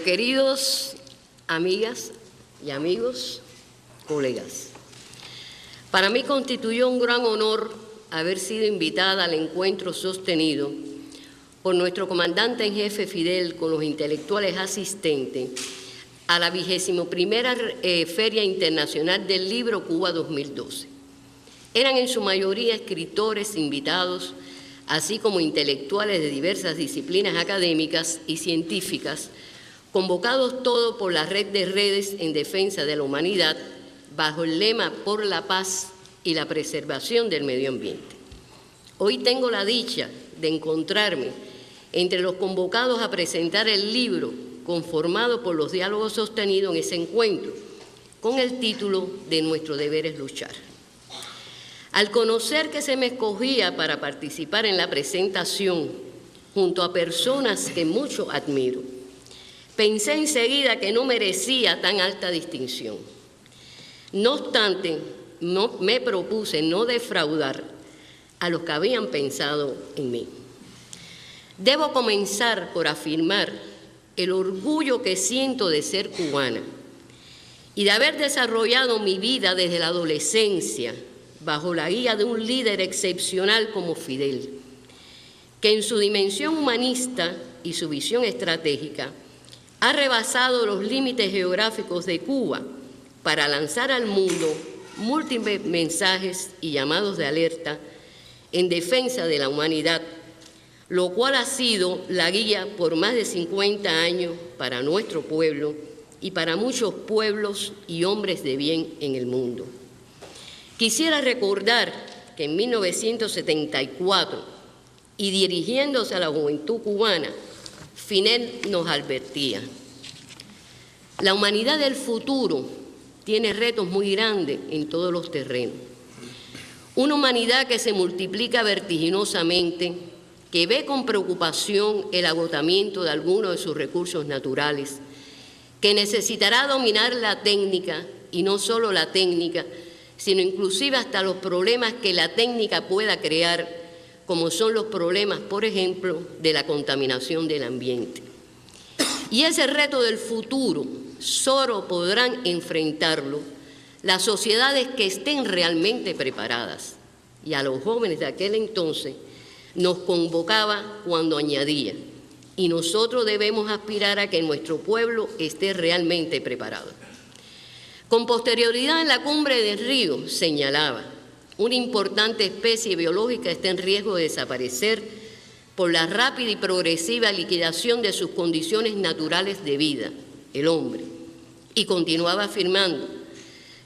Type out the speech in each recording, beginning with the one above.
Queridos amigas y amigos, colegas, para mí constituyó un gran honor haber sido invitada al encuentro sostenido por nuestro comandante en jefe Fidel con los intelectuales asistentes a la 21ª Feria Internacional del Libro Cuba 2012. Eran en su mayoría escritores invitados, así como intelectuales de diversas disciplinas académicas y científicas, convocados todos por la red de redes en defensa de la humanidad, bajo el lema por la paz y la preservación del medio ambiente. Hoy tengo la dicha de encontrarme entre los convocados a presentar el libro conformado por los diálogos sostenidos en ese encuentro, con el título de Nuestro deber es luchar. Al conocer que se me escogía para participar en la presentación junto a personas que mucho admiro, pensé enseguida que no merecía tan alta distinción. No obstante, me propuse no defraudar a los que habían pensado en mí. Debo comenzar por afirmar el orgullo que siento de ser cubana y de haber desarrollado mi vida desde la adolescencia bajo la guía de un líder excepcional como Fidel, que en su dimensión humanista y su visión estratégica ha rebasado los límites geográficos de Cuba para lanzar al mundo múltiples mensajes y llamados de alerta en defensa de la humanidad, lo cual ha sido la guía por más de 50 años para nuestro pueblo y para muchos pueblos y hombres de bien en el mundo. Quisiera recordar que en 1974, y dirigiéndose a la juventud cubana, Fidel nos advertía: la humanidad del futuro tiene retos muy grandes en todos los terrenos. Una humanidad que se multiplica vertiginosamente, que ve con preocupación el agotamiento de algunos de sus recursos naturales, que necesitará dominar la técnica, y no solo la técnica, sino inclusive hasta los problemas que la técnica pueda crear, como son los problemas, por ejemplo, de la contaminación del ambiente. Y ese reto del futuro solo podrán enfrentarlo las sociedades que estén realmente preparadas. Y a los jóvenes de aquel entonces nos convocaba cuando añadía: y nosotros debemos aspirar a que nuestro pueblo esté realmente preparado. Con posterioridad en la cumbre del Río señalaba: una importante especie biológica está en riesgo de desaparecer por la rápida y progresiva liquidación de sus condiciones naturales de vida, el hombre. Y continuaba afirmando: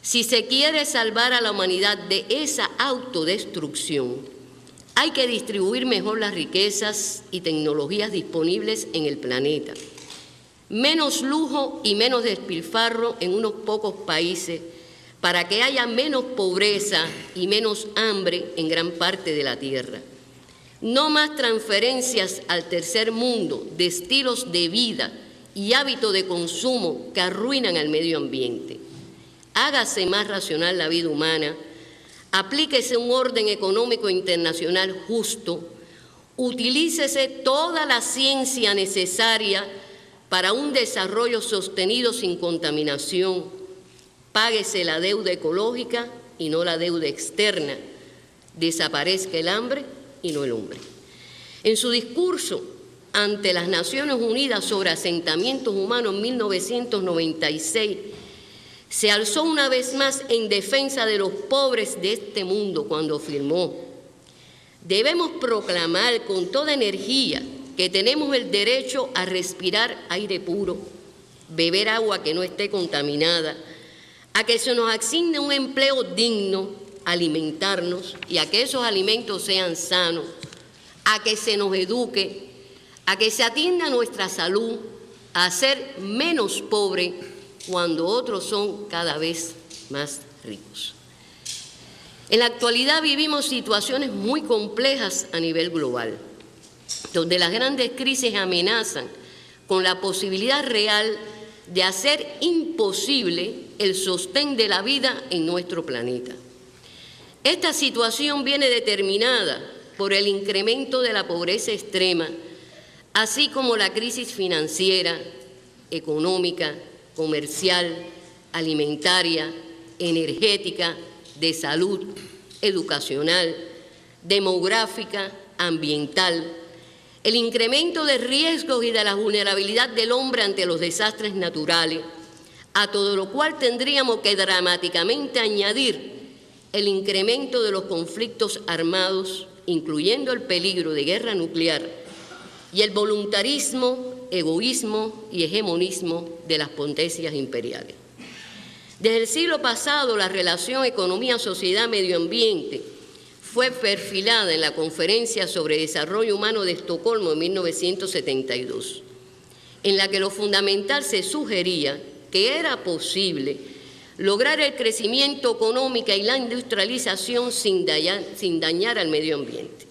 si se quiere salvar a la humanidad de esa autodestrucción, hay que distribuir mejor las riquezas y tecnologías disponibles en el planeta. Menos lujo y menos despilfarro en unos pocos países para que haya menos pobreza y menos hambre en gran parte de la tierra. No más transferencias al tercer mundo de estilos de vida y hábitos de consumo que arruinan al medio ambiente. Hágase más racional la vida humana, aplíquese un orden económico internacional justo, utilícese toda la ciencia necesaria para un desarrollo sostenido sin contaminación, páguese la deuda ecológica y no la deuda externa, desaparezca el hambre y no el hombre. En su discurso ante las Naciones Unidas sobre asentamientos humanos en 1996, se alzó una vez más en defensa de los pobres de este mundo cuando afirmó: debemos proclamar con toda energía que tenemos el derecho a respirar aire puro, beber agua que no esté contaminada, a que se nos asigne un empleo digno, alimentarnos y a que esos alimentos sean sanos, a que se nos eduque, a que se atienda nuestra salud, a ser menos pobres cuando otros son cada vez más ricos. En la actualidad vivimos situaciones muy complejas a nivel global, donde las grandes crisis amenazan con la posibilidad real de hacer imposible el sostén de la vida en nuestro planeta. Esta situación viene determinada por el incremento de la pobreza extrema, así como la crisis financiera, económica, comercial, alimentaria, energética, de salud, educacional, demográfica, ambiental, el incremento de riesgos y de la vulnerabilidad del hombre ante los desastres naturales, a todo lo cual tendríamos que dramáticamente añadir el incremento de los conflictos armados, incluyendo el peligro de guerra nuclear y el voluntarismo, egoísmo y hegemonismo de las potencias imperiales. Desde el siglo pasado, la relación economía-sociedad-medio ambiente fue perfilada en la Conferencia sobre Desarrollo Humano de Estocolmo en 1972, en la que lo fundamental se sugería que era posible lograr el crecimiento económico y la industrialización sin dañar al medio ambiente.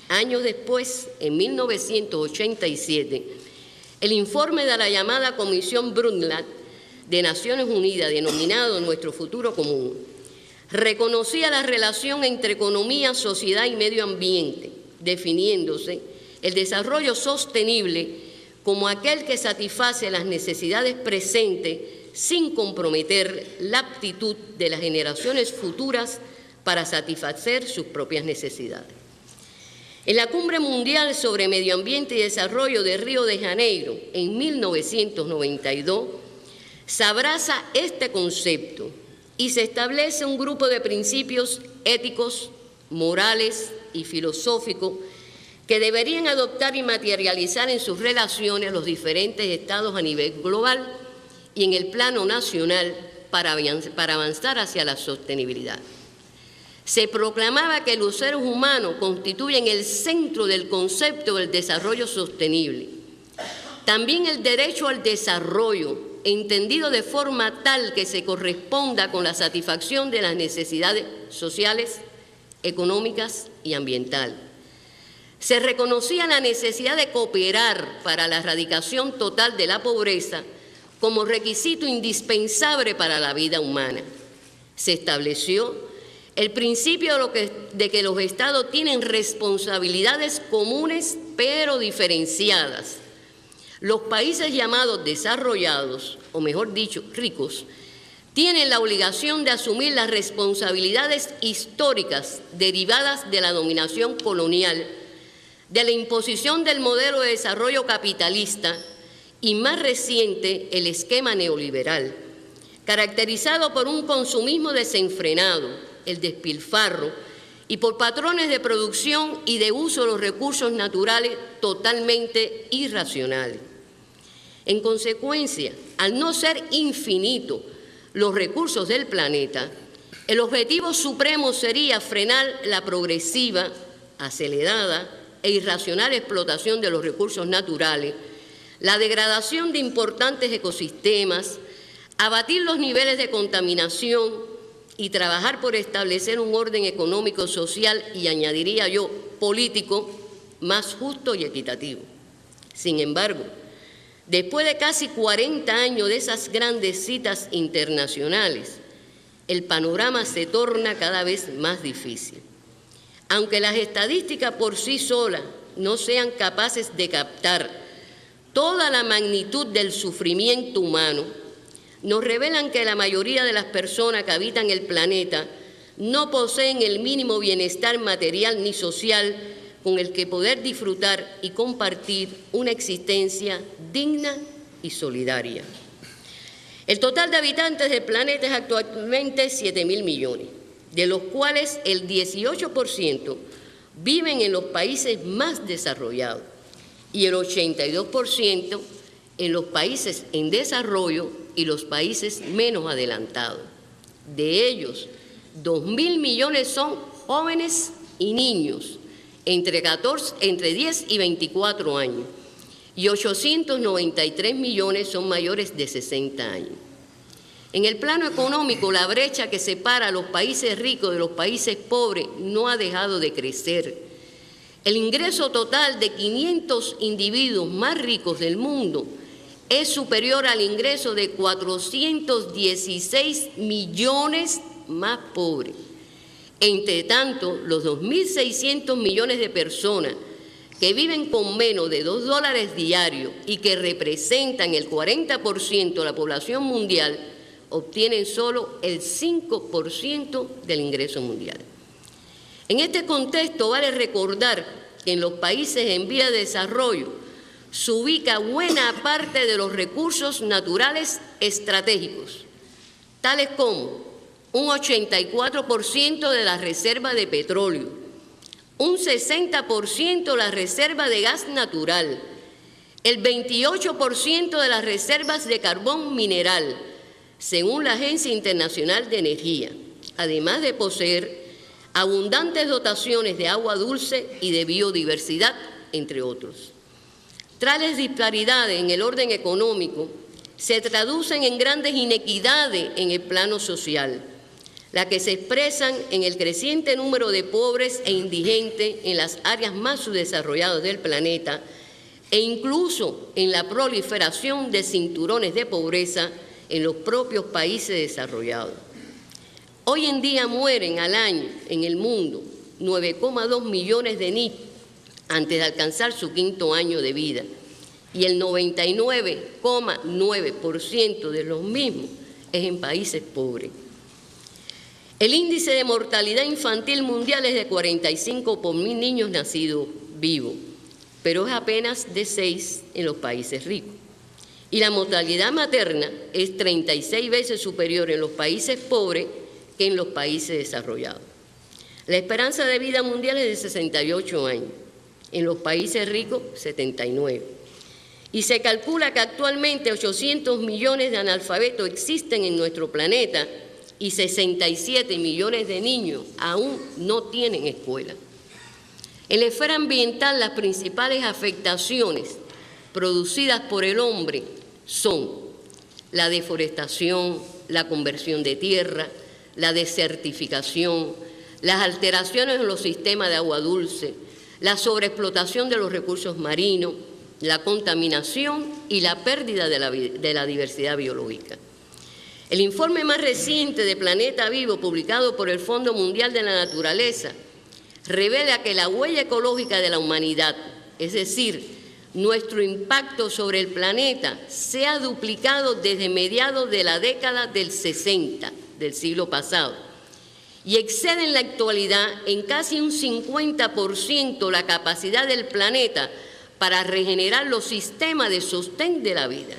Años después, en 1987, el informe de la llamada Comisión Brundtland de Naciones Unidas, denominado Nuestro Futuro Común, reconocía la relación entre economía, sociedad y medio ambiente, definiéndose el desarrollo sostenible como aquel que satisface las necesidades presentes sin comprometer la aptitud de las generaciones futuras para satisfacer sus propias necesidades. En la Cumbre Mundial sobre Medio Ambiente y Desarrollo de Río de Janeiro, en 1992, se abraza este concepto y se establece un grupo de principios éticos, morales y filosóficos que deberían adoptar y materializar en sus relaciones los diferentes estados a nivel global y en el plano nacional para avanzar hacia la sostenibilidad. Se proclamaba que los seres humanos constituyen el centro del concepto del desarrollo sostenible. También el derecho al desarrollo, entendido de forma tal que se corresponda con la satisfacción de las necesidades sociales, económicas y ambientales. Se reconocía la necesidad de cooperar para la erradicación total de la pobreza como requisito indispensable para la vida humana. Se estableció el principio de que los Estados tienen responsabilidades comunes pero diferenciadas. Los países llamados desarrollados, o mejor dicho, ricos, tienen la obligación de asumir las responsabilidades históricas derivadas de la dominación colonial, de la imposición del modelo de desarrollo capitalista y, más reciente, el esquema neoliberal, caracterizado por un consumismo desenfrenado, el despilfarro y por patrones de producción y de uso de los recursos naturales totalmente irracionales. En consecuencia, al no ser infinitos los recursos del planeta, el objetivo supremo sería frenar la progresiva, acelerada e irracional explotación de los recursos naturales, la degradación de importantes ecosistemas, abatir los niveles de contaminación y trabajar por establecer un orden económico, social y, añadiría yo, político más justo y equitativo. Sin embargo, después de casi 40 años de esas grandes citas internacionales, el panorama se torna cada vez más difícil. Aunque las estadísticas por sí solas no sean capaces de captar toda la magnitud del sufrimiento humano, nos revelan que la mayoría de las personas que habitan el planeta no poseen el mínimo bienestar material ni social con el que poder disfrutar y compartir una existencia digna y solidaria. El total de habitantes del planeta es actualmente 7.000 millones, de los cuales el 18% viven en los países más desarrollados y el 82% en los países en desarrollo y los países menos adelantados. De ellos, 2.000 millones son jóvenes y niños entre 10 y 24 años y 893 millones son mayores de 60 años. En el plano económico, la brecha que separa a los países ricos de los países pobres no ha dejado de crecer. El ingreso total de 500 individuos más ricos del mundo es superior al ingreso de 416 millones más pobres. Entre tanto, los 2.600 millones de personas que viven con menos de $2 diarios y que representan el 40% de la población mundial, obtienen solo el 5% del ingreso mundial. En este contexto vale recordar que en los países en vía de desarrollo se ubica buena parte de los recursos naturales estratégicos, tales como un 84% de las reservas de petróleo, un 60% de las reservas de gas natural, el 28% de las reservas de carbón mineral, según la Agencia Internacional de Energía, además de poseer abundantes dotaciones de agua dulce y de biodiversidad, entre otros. Tales disparidades en el orden económico se traducen en grandes inequidades en el plano social, las que se expresan en el creciente número de pobres e indigentes en las áreas más subdesarrolladas del planeta e incluso en la proliferación de cinturones de pobreza en los propios países desarrollados. Hoy en día mueren al año en el mundo 9,2 millones de niños antes de alcanzar su 5º año de vida y el 99,9% de los mismos es en países pobres. El índice de mortalidad infantil mundial es de 45 por 1000 niños nacidos vivos, pero es apenas de 6 en los países ricos. Y la mortalidad materna es 36 veces superior en los países pobres que en los países desarrollados. La esperanza de vida mundial es de 68 años, en los países ricos 79. Y se calcula que actualmente 800 millones de analfabetos existen en nuestro planeta y 67 millones de niños aún no tienen escuela. En la esfera ambiental, las principales afectaciones producidas por el hombre son la deforestación, la conversión de tierra, la desertificación, las alteraciones en los sistemas de agua dulce, la sobreexplotación de los recursos marinos, la contaminación y la pérdida de la diversidad biológica. El informe más reciente de Planeta Vivo, publicado por el Fondo Mundial de la Naturaleza, revela que la huella ecológica de la humanidad, es decir, nuestro impacto sobre el planeta, se ha duplicado desde mediados de la década del 60 del siglo pasado y excede en la actualidad en casi un 50% la capacidad del planeta para regenerar los sistemas de sostén de la vida.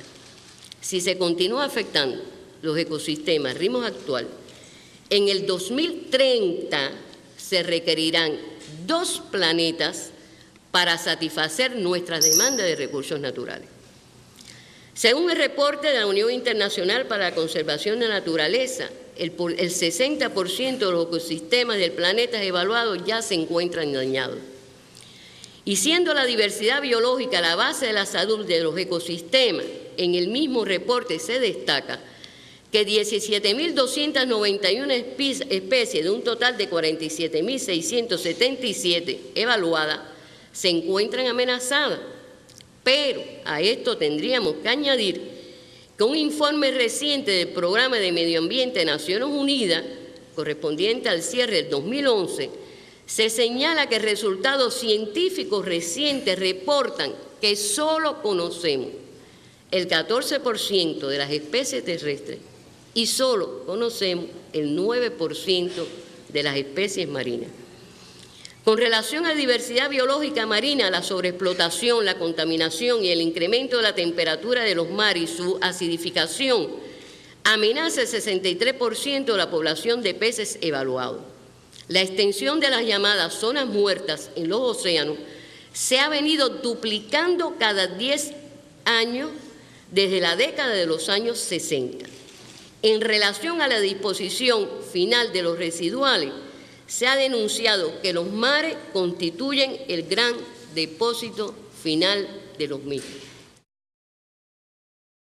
Si se continúa afectando los ecosistemas al ritmo actual, en el 2030 se requerirán 2 planetas para satisfacer nuestras demandas de recursos naturales. Según el reporte de la Unión Internacional para la Conservación de la Naturaleza, el 60% de los ecosistemas del planeta evaluados ya se encuentran dañados. Y siendo la diversidad biológica la base de la salud de los ecosistemas, en el mismo reporte se destaca que 17.291 especies de un total de 47.677 evaluadas se encuentran amenazadas. Pero a esto tendríamos que añadir que un informe reciente del Programa de Medio Ambiente de Naciones Unidas, correspondiente al cierre del 2011, se señala que resultados científicos recientes reportan que solo conocemos el 14% de las especies terrestres y solo conocemos el 9% de las especies marinas. Con relación a la diversidad biológica marina, la sobreexplotación, la contaminación y el incremento de la temperatura de los mares y su acidificación amenaza el 63% de la población de peces evaluados. La extensión de las llamadas zonas muertas en los océanos se ha venido duplicando cada 10 años desde la década de los años 60. En relación a la disposición final de los residuales, se ha denunciado que los mares constituyen el gran depósito final de los mismos.